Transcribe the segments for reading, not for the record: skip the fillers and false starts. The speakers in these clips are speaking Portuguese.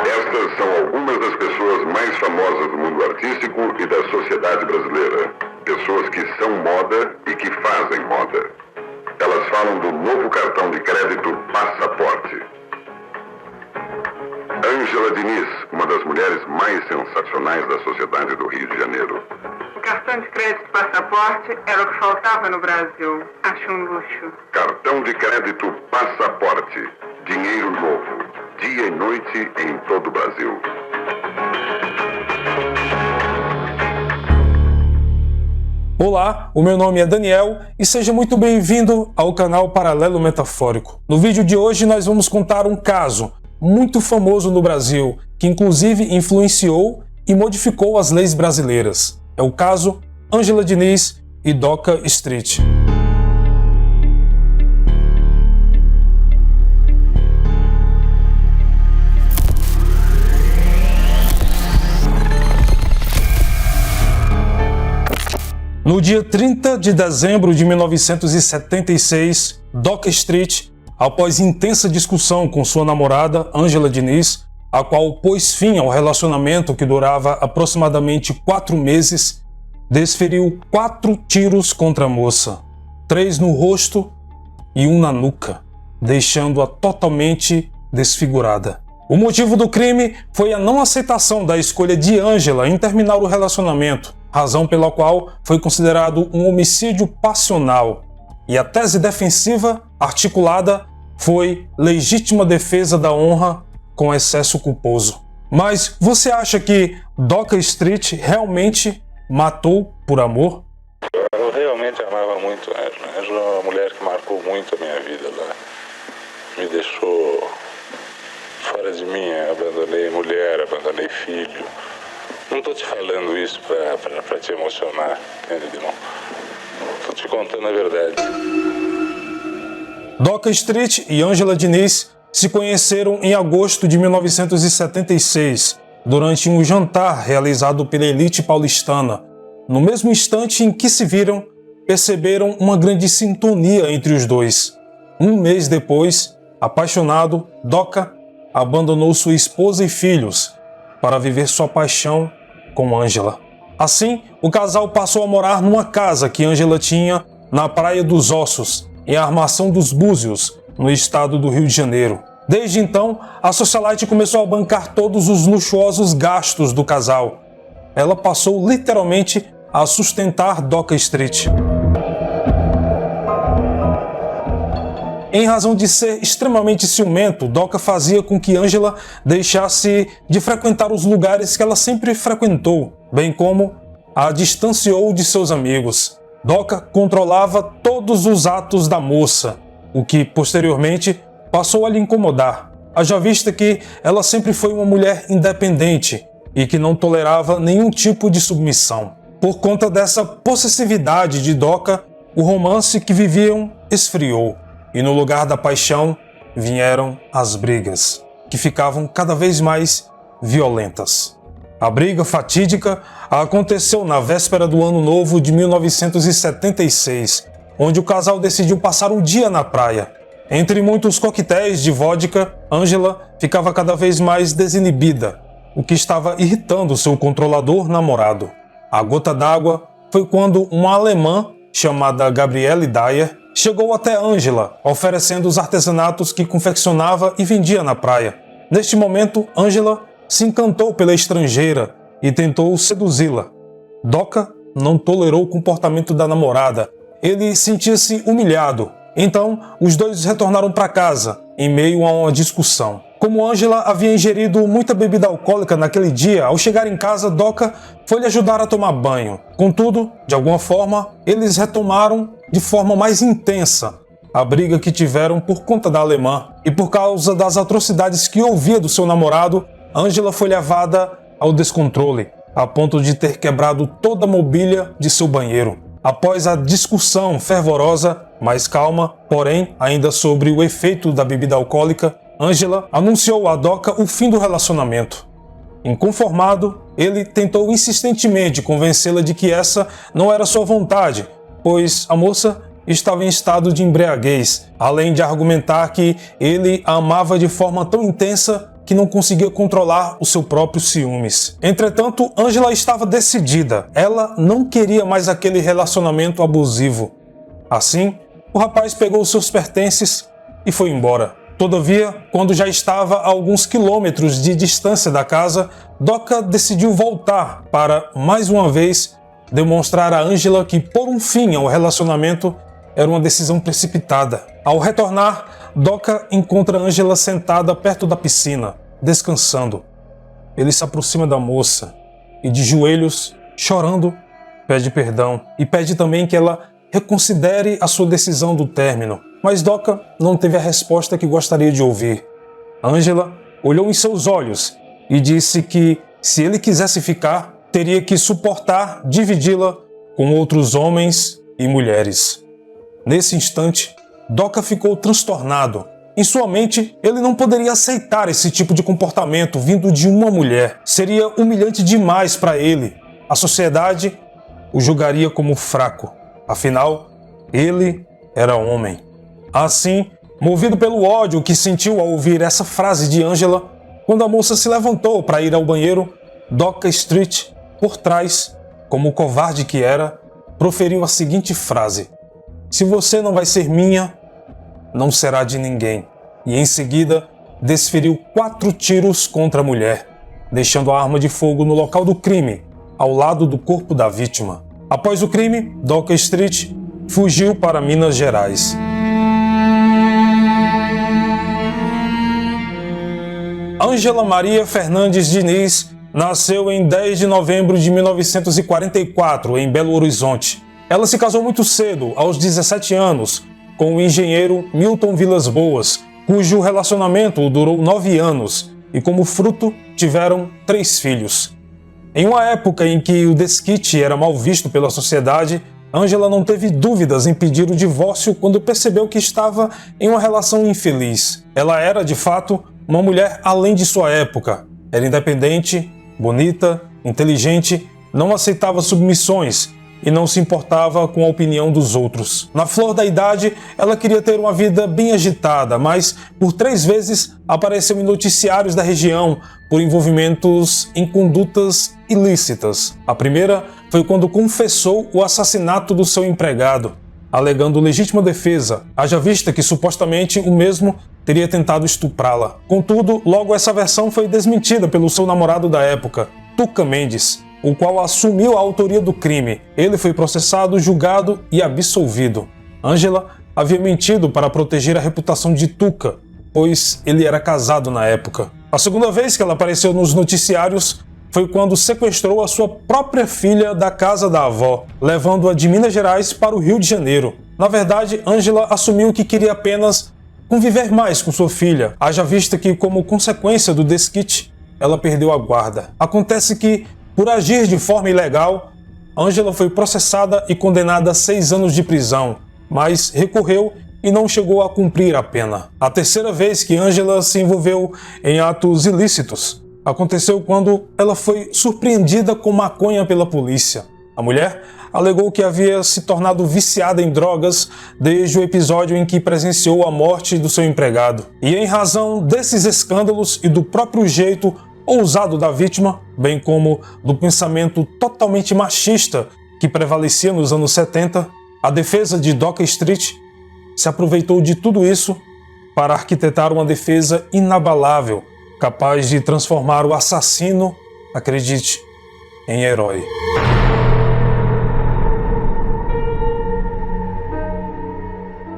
Estas são algumas das pessoas mais famosas do mundo artístico e da sociedade brasileira. Pessoas que são moda e que fazem moda. Elas falam do novo cartão de crédito Passaporte. Ângela Diniz, uma das mulheres mais sensacionais da sociedade do Rio de Janeiro. O cartão de crédito Passaporte era o que faltava no Brasil. Acho um luxo. Cartão de crédito Passaporte. Dinheiro novo. Dia e noite em todo o Brasil. Olá, o meu nome é Daniel e seja muito bem-vindo ao canal Paralelo Metafórico. No vídeo de hoje nós vamos contar um caso muito famoso no Brasil, que inclusive influenciou e modificou as leis brasileiras. É o caso Ângela Diniz e Doca Street. No dia 30 de dezembro de 1976, Doca Street, após intensa discussão com sua namorada, Ângela Diniz, a qual pôs fim ao relacionamento que durava aproximadamente 4 meses, desferiu 4 tiros contra a moça, 3 no rosto e 1 na nuca, deixando-a totalmente desfigurada. O motivo do crime foi a não aceitação da escolha de Ângela em terminar o relacionamento, razão pela qual foi considerado um homicídio passional, e a tese defensiva articulada foi legítima defesa da honra com excesso culposo. Mas você acha que Doca Street realmente matou por amor? Eu realmente amava muito a Ângela. A Ângela é uma mulher que marcou muito a minha vida. Ela me deixou fora de mim, abandonei mulher, abandonei filho. Não estou te falando isso para te emocionar, entende, irmão? Estou te contando a verdade. Doca Street e Ângela Diniz se conheceram em agosto de 1976, durante um jantar realizado pela elite paulistana. No mesmo instante em que se viram, perceberam uma grande sintonia entre os dois. Um mês depois, apaixonado, Doca abandonou sua esposa e filhos para viver sua paixão com Ângela. Assim, o casal passou a morar numa casa que Ângela tinha na Praia dos Ossos, em Armação dos Búzios, no estado do Rio de Janeiro. Desde então, a socialite começou a bancar todos os luxuosos gastos do casal. Ela passou literalmente a sustentar Doca Street. Em razão de ser extremamente ciumento, Doca fazia com que Ângela deixasse de frequentar os lugares que ela sempre frequentou, bem como a distanciou de seus amigos. Doca controlava todos os atos da moça, o que posteriormente passou a lhe incomodar, haja vista que ela sempre foi uma mulher independente e que não tolerava nenhum tipo de submissão. Por conta dessa possessividade de Doca, o romance que viviam esfriou. E no lugar da paixão vieram as brigas, que ficavam cada vez mais violentas. A briga fatídica aconteceu na véspera do Ano Novo de 1976, onde o casal decidiu passar um dia na praia. Entre muitos coquetéis de vodka, Ângela ficava cada vez mais desinibida, o que estava irritando seu controlador namorado. A gota d'água foi quando uma alemã chamada Gabriele Dyer chegou até Ângela, oferecendo os artesanatos que confeccionava e vendia na praia. Neste momento, Ângela se encantou pela estrangeira e tentou seduzi-la. Doca não tolerou o comportamento da namorada. Ele sentia-se humilhado. Então, os dois retornaram para casa, em meio a uma discussão. Como Ângela havia ingerido muita bebida alcoólica naquele dia, ao chegar em casa, Doca foi lhe ajudar a tomar banho. Contudo, de alguma forma, eles retomaram de forma mais intensa a briga que tiveram por conta da alemã. E por causa das atrocidades que ouvia do seu namorado, Ângela foi levada ao descontrole, a ponto de ter quebrado toda a mobília de seu banheiro. Após a discussão fervorosa, mais calma, porém ainda sobre o efeito da bebida alcoólica, Ângela anunciou a Doca o fim do relacionamento. Inconformado, ele tentou insistentemente convencê-la de que essa não era sua vontade, pois a moça estava em estado de embriaguez, além de argumentar que ele a amava de forma tão intensa que não conseguia controlar o seu próprio ciúmes. Entretanto, Angela estava decidida. Ela não queria mais aquele relacionamento abusivo. Assim, o rapaz pegou seus pertences e foi embora. Todavia, quando já estava a alguns quilômetros de distância da casa, Doca decidiu voltar para, mais uma vez, demonstrar a Angela que pôr um fim ao relacionamento era uma decisão precipitada. Ao retornar, Doca encontra Angela sentada perto da piscina, descansando. Ele se aproxima da moça e, de joelhos, chorando, pede perdão e pede também que ela reconsidere a sua decisão do término. Mas Doca não teve a resposta que gostaria de ouvir. Angela olhou em seus olhos e disse que, se ele quisesse ficar, teria que suportar dividi-la com outros homens e mulheres. Nesse instante, Doca ficou transtornado. Em sua mente, ele não poderia aceitar esse tipo de comportamento vindo de uma mulher. Seria humilhante demais para ele. A sociedade o julgaria como fraco. Afinal, ele era homem. Assim, movido pelo ódio que sentiu ao ouvir essa frase de Angela, quando a moça se levantou para ir ao banheiro, Doca Street, por trás, como o covarde que era, proferiu a seguinte frase: "Se você não vai ser minha, não será de ninguém." E em seguida, desferiu 4 tiros contra a mulher, deixando a arma de fogo no local do crime, ao lado do corpo da vítima. Após o crime, Doca Street fugiu para Minas Gerais. Angela Maria Fernandes Diniz nasceu em 10 de novembro de 1944, em Belo Horizonte. Ela se casou muito cedo, aos 17 anos, com o engenheiro Milton Vilas Boas, cujo relacionamento durou 9 anos e, como fruto, tiveram 3 filhos. Em uma época em que o desquite era mal visto pela sociedade, Angela não teve dúvidas em pedir o divórcio quando percebeu que estava em uma relação infeliz. Ela era, de fato, uma mulher além de sua época. Era independente, bonita, inteligente, não aceitava submissões e não se importava com a opinião dos outros. Na flor da idade, ela queria ter uma vida bem agitada, mas por 3 vezes apareceu em noticiários da região por envolvimentos em condutas ilícitas. A primeira foi quando confessou o assassinato do seu empregado, alegando legítima defesa, haja vista que supostamente o mesmo teria tentado estuprá-la. Contudo, logo essa versão foi desmentida pelo seu namorado da época, Tuca Mendes, o qual assumiu a autoria do crime. Ele foi processado, julgado e absolvido. Angela havia mentido para proteger a reputação de Tuca, pois ele era casado na época. A segunda vez que ela apareceu nos noticiários foi quando sequestrou a sua própria filha da casa da avó, levando-a de Minas Gerais para o Rio de Janeiro. Na verdade, Angela assumiu que queria apenas conviver mais com sua filha, haja vista que, como consequência do desquite, ela perdeu a guarda. Acontece que, por agir de forma ilegal, Angela foi processada e condenada a 6 anos de prisão, mas recorreu e não chegou a cumprir a pena. A terceira vez que Angela se envolveu em atos ilícitos aconteceu quando ela foi surpreendida com maconha pela polícia. A mulher alegou que havia se tornado viciada em drogas desde o episódio em que presenciou a morte do seu empregado. E em razão desses escândalos e do próprio jeito ousado da vítima, bem como do pensamento totalmente machista que prevalecia nos anos 70, a defesa de Doca Street se aproveitou de tudo isso para arquitetar uma defesa inabalável, capaz de transformar o assassino, acredite, em herói.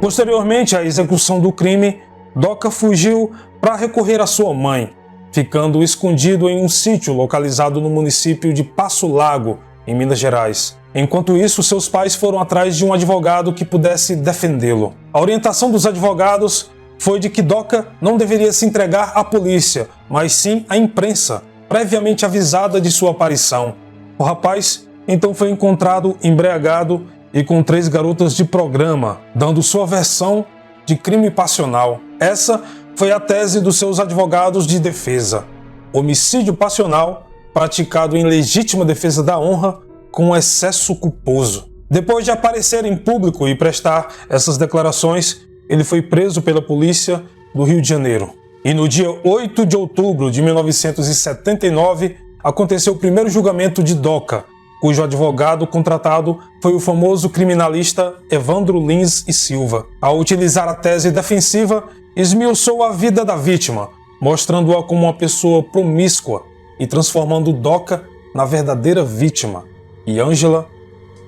Posteriormente à execução do crime, Doca fugiu para recorrer à sua mãe, ficando escondido em um sítio localizado no município de Passo Lago, em Minas Gerais. Enquanto isso, seus pais foram atrás de um advogado que pudesse defendê-lo. A orientação dos advogados foi de que Doca não deveria se entregar à polícia, mas sim à imprensa, previamente avisada de sua aparição. O rapaz então foi encontrado embriagado e com 3 garotas de programa, dando sua versão de crime passional. Essa foi a tese dos seus advogados de defesa: homicídio passional praticado em legítima defesa da honra com excesso culposo. Depois de aparecer em público e prestar essas declarações, ele foi preso pela polícia do Rio de Janeiro. E no dia 8 de outubro de 1979, aconteceu o primeiro julgamento de Doca, cujo advogado contratado foi o famoso criminalista Evandro Lins e Silva. Ao utilizar a tese defensiva, esmiuçou a vida da vítima, mostrando-a como uma pessoa promíscua e transformando Doca na verdadeira vítima, e Ângela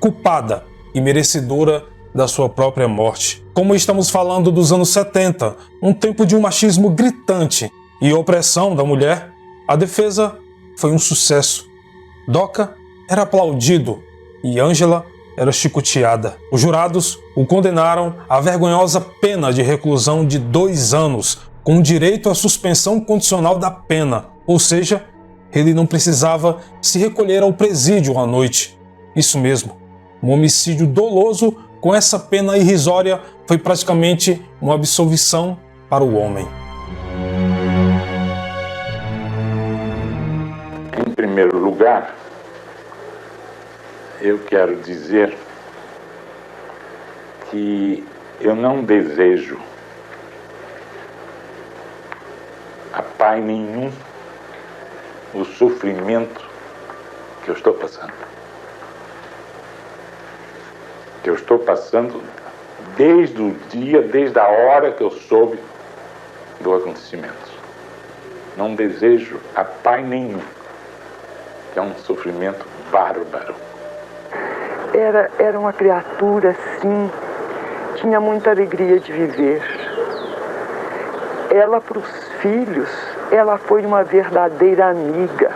culpada e merecedora da sua própria morte. Como estamos falando dos anos 70, um tempo de um machismo gritante e opressão da mulher, a defesa foi um sucesso. Doca era aplaudido e Ângela era chicoteada. Os jurados o condenaram à vergonhosa pena de reclusão de 2 anos, com direito à suspensão condicional da pena, ou seja, ele não precisava se recolher ao presídio à noite. Isso mesmo, um homicídio doloso com essa pena irrisória foi praticamente uma absolvição para o homem. Em primeiro lugar, eu quero dizer que eu não desejo a pai nenhum o sofrimento que eu estou passando. Que eu estou passando desde a hora que eu soube do acontecimento. Não desejo a pai nenhum, que é um sofrimento bárbaro. Era uma criatura, sim, tinha muita alegria de viver. Ela, para os filhos, ela foi uma verdadeira amiga.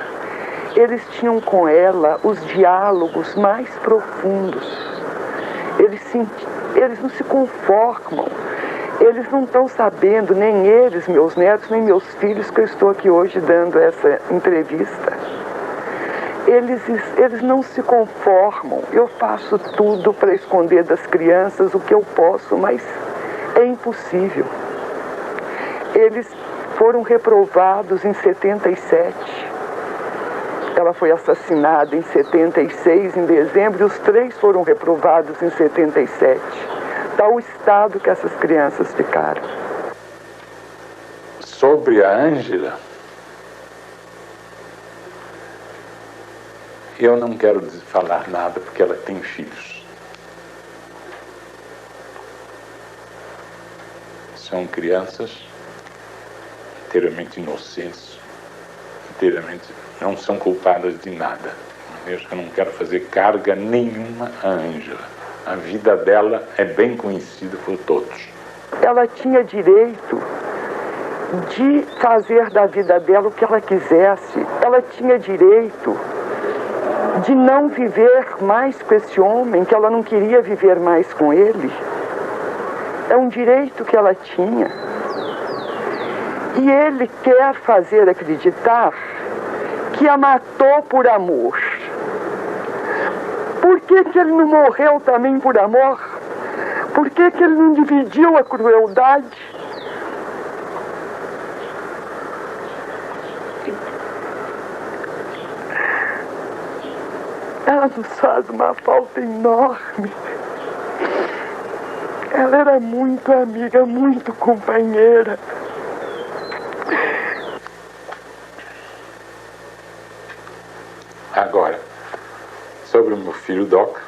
Eles tinham com ela os diálogos mais profundos. Eles não se conformam. Eles não estão sabendo, nem eles, meus netos, nem meus filhos, que eu estou aqui hoje dando essa entrevista. Eles não se conformam. Eu faço tudo para esconder das crianças o que eu posso, mas é impossível. Eles foram reprovados em 77. Ela foi assassinada em 76, em dezembro, e os 3 foram reprovados em 77. Tal o estado que essas crianças ficaram. Sobre a Ângela, eu não quero falar nada porque ela tem filhos. São crianças inteiramente inocentes, inteiramente não são culpadas de nada. Eu não quero fazer carga nenhuma a Ângela. A vida dela é bem conhecida por todos. Ela tinha direito de fazer da vida dela o que ela quisesse. Ela tinha direito de não viver mais com esse homem, que ela não queria viver mais com ele. É um direito que ela tinha. E ele quer fazer acreditar que a matou por amor. Por que ele não morreu também por amor? Por que ele não dividiu a crueldade? Ela nos faz uma falta enorme. Ela era muito amiga, muito companheira. Agora, sobre o meu filho Doca,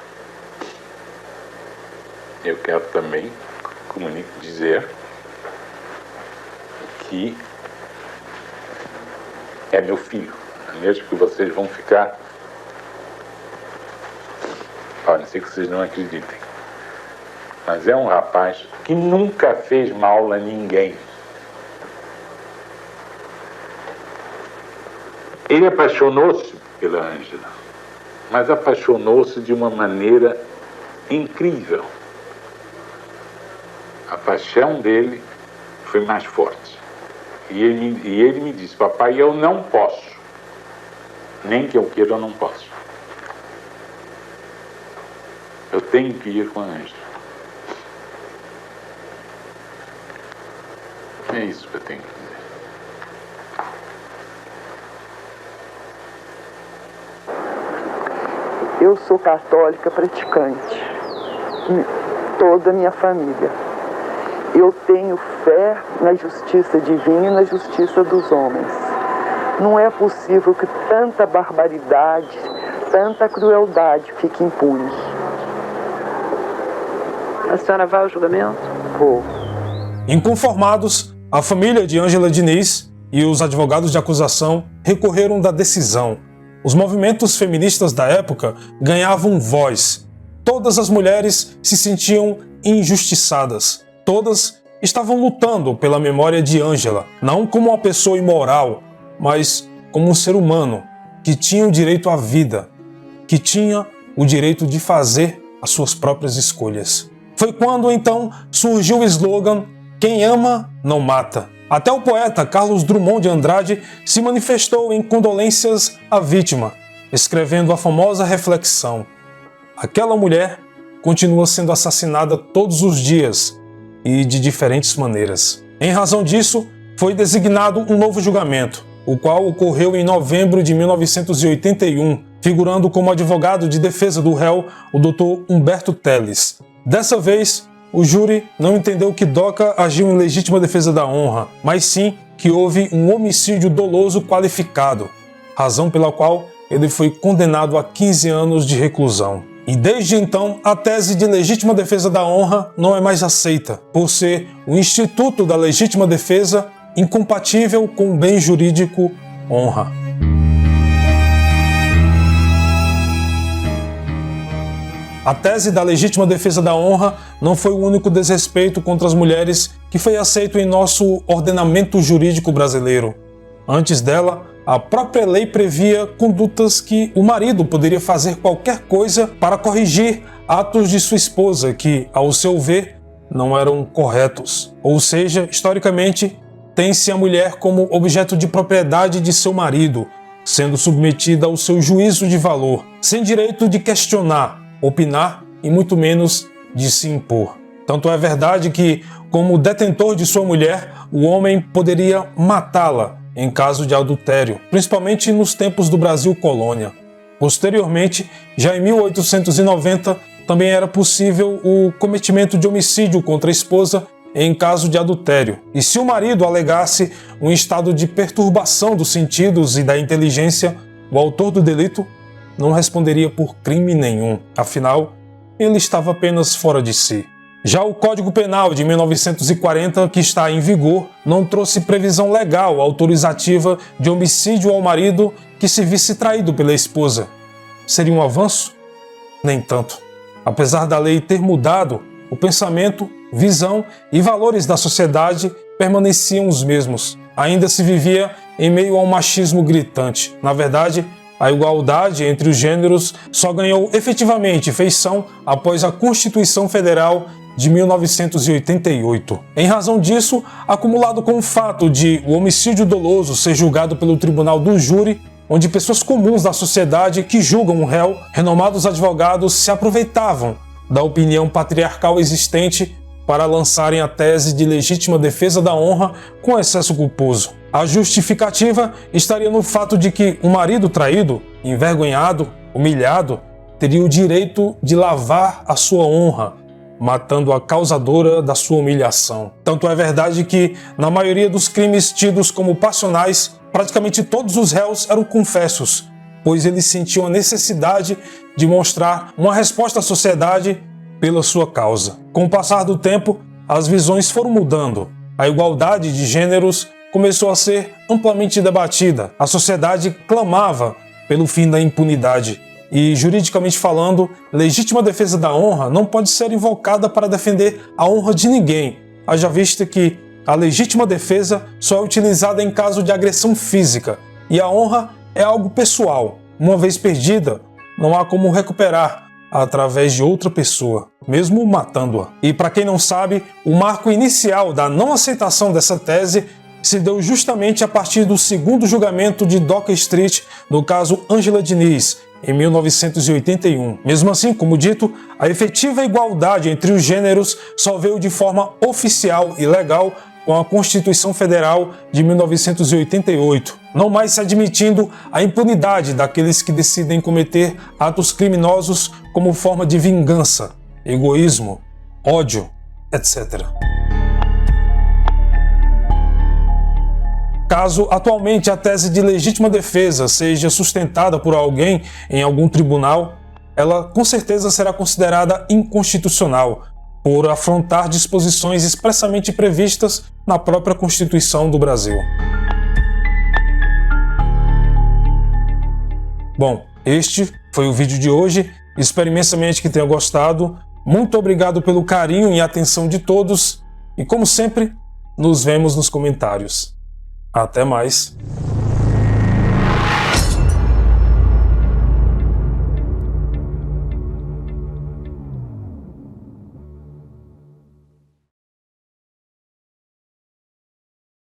eu quero também dizer que é meu filho, mesmo que vocês vão ficar... Olha, sei que vocês não acreditem, mas é um rapaz que nunca fez mal a ninguém. Ele apaixonou-se pela Ângela, mas apaixonou-se de uma maneira incrível. A paixão dele foi mais forte. E ele me disse: papai, eu não posso. Nem que eu queira, eu não posso. Eu tenho que ir com a Ângela. É isso que eu tenho que dizer. Eu sou católica praticante, toda a minha família. Eu tenho fé na justiça divina e na justiça dos homens. Não é possível que tanta barbaridade, tanta crueldade fique impune. A senhora vai ao julgamento? Vou. Inconformados, a família de Ângela Diniz e os advogados de acusação recorreram da decisão. Os movimentos feministas da época ganhavam voz. Todas as mulheres se sentiam injustiçadas. Todas estavam lutando pela memória de Ângela, não como uma pessoa imoral, mas como um ser humano que tinha o direito à vida, que tinha o direito de fazer as suas próprias escolhas. Foi quando, então, surgiu o slogan "Quem ama, não mata". Até o poeta Carlos Drummond de Andrade se manifestou em condolências à vítima, escrevendo a famosa reflexão: aquela mulher continua sendo assassinada todos os dias e de diferentes maneiras. Em razão disso, foi designado um novo julgamento, o qual ocorreu em novembro de 1981, figurando como advogado de defesa do réu o Dr. Humberto Teles. Dessa vez, o júri não entendeu que Doca agiu em legítima defesa da honra, mas sim que houve um homicídio doloso qualificado, razão pela qual ele foi condenado a 15 anos de reclusão. E desde então, a tese de legítima defesa da honra não é mais aceita, por ser o Instituto da Legítima Defesa incompatível com o bem jurídico honra. A tese da legítima defesa da honra não foi o único desrespeito contra as mulheres que foi aceito em nosso ordenamento jurídico brasileiro. Antes dela, a própria lei previa condutas que o marido poderia fazer qualquer coisa para corrigir atos de sua esposa que, ao seu ver, não eram corretos. Ou seja, historicamente, tem-se a mulher como objeto de propriedade de seu marido, sendo submetida ao seu juízo de valor, sem direito de questionar, opinar e muito menos de se impor. Tanto é verdade que, como detentor de sua mulher, o homem poderia matá-la em caso de adultério, principalmente nos tempos do Brasil colônia. Posteriormente, já em 1890, também era possível o cometimento de homicídio contra a esposa em caso de adultério. E se o marido alegasse um estado de perturbação dos sentidos e da inteligência, o autor do delito não responderia por crime nenhum. Afinal, ele estava apenas fora de si. Já o Código Penal de 1940, que está em vigor, não trouxe previsão legal autorizativa de homicídio ao marido que se visse traído pela esposa. Seria um avanço? Nem tanto. Apesar da lei ter mudado, o pensamento, visão e valores da sociedade permaneciam os mesmos. Ainda se vivia em meio a um machismo gritante. Na verdade, a igualdade entre os gêneros só ganhou efetivamente feição após a Constituição Federal de 1988. Em razão disso, acumulado com o fato de o homicídio doloso ser julgado pelo Tribunal do Júri, onde pessoas comuns da sociedade que julgam o réu, renomados advogados se aproveitavam da opinião patriarcal existente para lançarem a tese de legítima defesa da honra com excesso culposo. A justificativa estaria no fato de que o marido traído, envergonhado, humilhado, teria o direito de lavar a sua honra, matando a causadora da sua humilhação. Tanto é verdade que, na maioria dos crimes tidos como passionais, praticamente todos os réus eram confessos, pois eles sentiam a necessidade de mostrar uma resposta à sociedade pela sua causa. Com o passar do tempo, as visões foram mudando. A igualdade de gêneros começou a ser amplamente debatida. A sociedade clamava pelo fim da impunidade. E, juridicamente falando, legítima defesa da honra não pode ser invocada para defender a honra de ninguém, haja vista que a legítima defesa só é utilizada em caso de agressão física, e a honra é algo pessoal. Uma vez perdida, não há como recuperar através de outra pessoa, mesmo matando-a. E para quem não sabe, o marco inicial da não aceitação dessa tese se deu justamente a partir do segundo julgamento de Doca Street no caso Ângela Diniz, em 1981. Mesmo assim, como dito, a efetiva igualdade entre os gêneros só veio de forma oficial e legal com a Constituição Federal de 1988, não mais se admitindo a impunidade daqueles que decidem cometer atos criminosos como forma de vingança, egoísmo, ódio, etc. Caso atualmente a tese de legítima defesa seja sustentada por alguém em algum tribunal, ela com certeza será considerada inconstitucional por afrontar disposições expressamente previstas na própria Constituição do Brasil. Bom, este foi o vídeo de hoje. Espero imensamente que tenham gostado. Muito obrigado pelo carinho e atenção de todos. E como sempre, nos vemos nos comentários. Até mais.